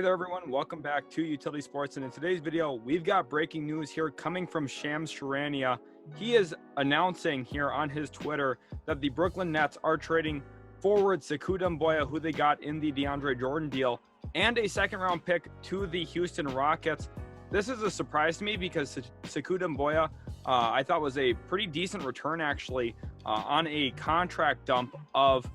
Hey there everyone, welcome back to Utility Sports, and in today's video we've got breaking news here coming from Shams Charania. He is announcing here on his Twitter that the Brooklyn Nets are trading forward Sekou Doumbouya, who they got in the DeAndre Jordan deal, and a second round pick to the Houston Rockets. This is a surprise to me because Sekou Doumbouya I thought was a pretty decent return actually on a contract dump of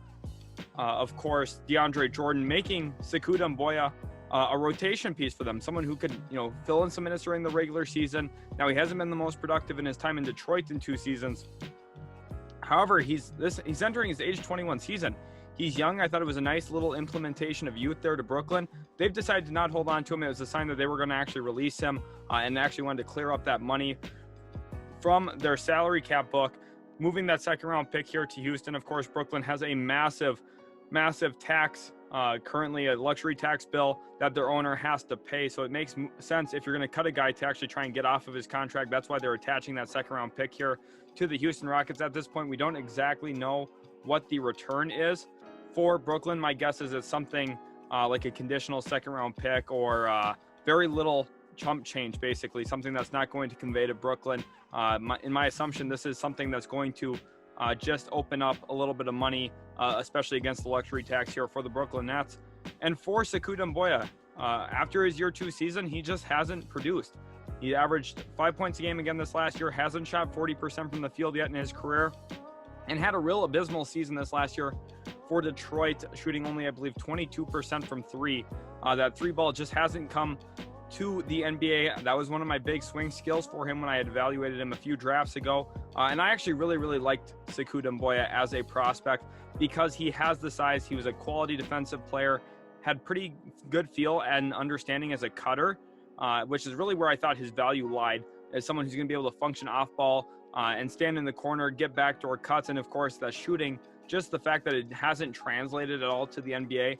course DeAndre Jordan, making Sekou Doumbouya a rotation piece for them, someone who could, fill in some minutes during the regular season. Now, he hasn't been the most productive in his time in Detroit in 2 seasons. However, he's entering his age 21 season. He's young. I thought it was a nice little implementation of youth there to Brooklyn. They've decided to not hold on to him. It was a sign that they were going to actually release him and actually wanted to clear up that money from their salary cap book, moving that second round pick here to Houston. Of course, Brooklyn has a massive tax, currently a luxury tax bill that their owner has to pay. So it makes sense if you're going to cut a guy to actually try and get off of his contract. That's why they're attaching that second round pick here to the Houston Rockets. At this point, we don't exactly know what the return is for Brooklyn. My guess is it's something like a conditional second round pick or very little chump change, basically something that's not going to convey to Brooklyn. In my assumption, this is something that's going to just open up a little bit of money, especially against the luxury tax here for the Brooklyn Nets. And for Sekou Doumbouya, after his year 2 season, he just hasn't produced. He averaged 5 points a game again this last year, hasn't shot 40% from the field yet in his career, and had a real abysmal season this last year for Detroit, shooting only, I believe, 22% from three. That three ball just hasn't come to the NBA. That was one of my big swing skills for him when I had evaluated him a few drafts ago. And I actually really liked Sekou Doumbouya as a prospect because he has the size. He was a quality defensive player, had pretty good feel and understanding as a cutter, which is really where I thought his value lied, as someone who's going to be able to function off ball and stand in the corner, get backdoor cuts, and of course that shooting. Just the fact that it hasn't translated at all to the NBA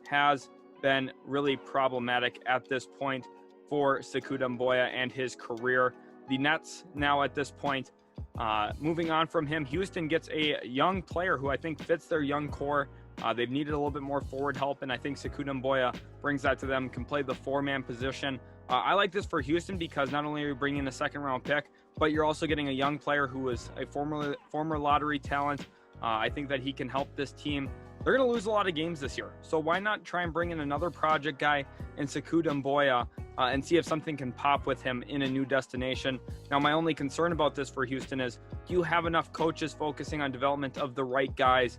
has been really problematic at this point for Sekou Doumbouya and his career. The Nets now at this point, moving on from him, Houston gets a young player who I think fits their young core. They've needed a little bit more forward help, and I think Sekou Doumbouya brings that to them, can play the four-man position. I like this for Houston because not only are you bringing in a second-round pick, but you're also getting a young player who is a former lottery talent. I think that he can help this team. They're going to lose a lot of games this year, so why not try and bring in another project guy in Sekou Doumbouya and see if something can pop with him in a new destination. Now, my only concern about this for Houston is, do you have enough coaches focusing on development of the right guys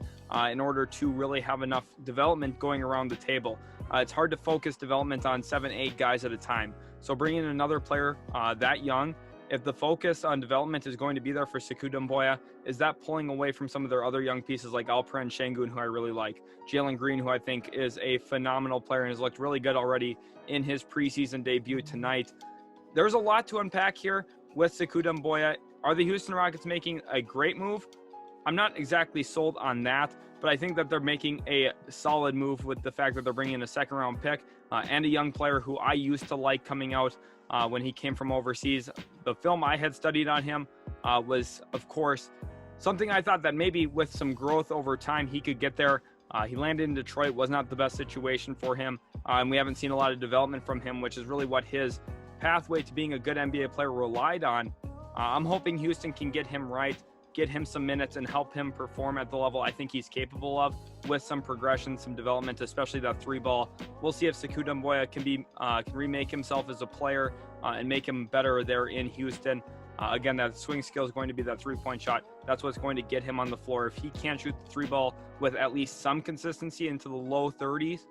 in order to really have enough development going around the table? It's hard to focus development on 7-8 guys at a time. So bringing in another player that young, if the focus on development is going to be there for Sekou Doumbouya, is that pulling away from some of their other young pieces like Alperen Şengün, who I really like, Jalen Green, who I think is a phenomenal player and has looked really good already in his preseason debut tonight. There's a lot to unpack here with Sekou Doumbouya. Are the Houston Rockets making a great move? I'm not exactly sold on that, but I think that they're making a solid move with the fact that they're bringing in a second-round pick and a young player who I used to like coming out when he came from overseas. The film I had studied on him was, of course, something I thought that maybe with some growth over time he could get there. He landed in Detroit, was not the best situation for him, and we haven't seen a lot of development from him, which is really what his pathway to being a good NBA player relied on. I'm hoping Houston can get him right, get him some minutes, and help him perform at the level I think he's capable of, with some progression, some development, especially that three ball. We'll see if Sekou Doumbouya can remake himself as a player and make him better there in Houston. Again, that swing skill is going to be that three-point shot. That's what's going to get him on the floor. If he can't shoot the three ball with at least some consistency into the low 30s,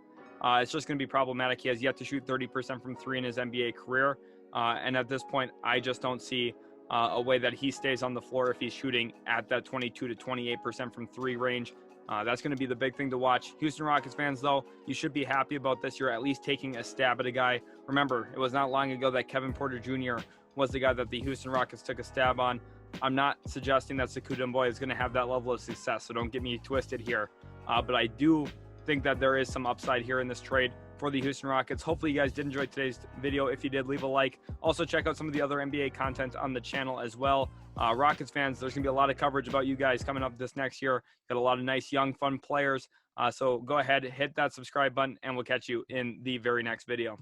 it's just going to be problematic. He has yet to shoot 30% from three in his NBA career. And at this point, I just don't see a way that he stays on the floor if he's shooting at that 22 to 28% from three range. That's going to be the big thing to watch. Houston Rockets fans, though, you should be happy about this. You're at least taking a stab at a guy. Remember, it was not long ago that Kevin Porter Jr. was the guy that the Houston Rockets took a stab on. I'm not suggesting that Sekou Doumbouya is going to have that level of success, so don't get me twisted here. But I do think that there is some upside here in this trade for the Houston Rockets. Hopefully you guys did enjoy today's video. If you did, leave a like. Also check out some of the other NBA content on the channel as well. Rockets fans, there's going to be a lot of coverage about you guys coming up this next year. Got a lot of nice, young, fun players. So go ahead, hit that subscribe button, and we'll catch you in the very next video.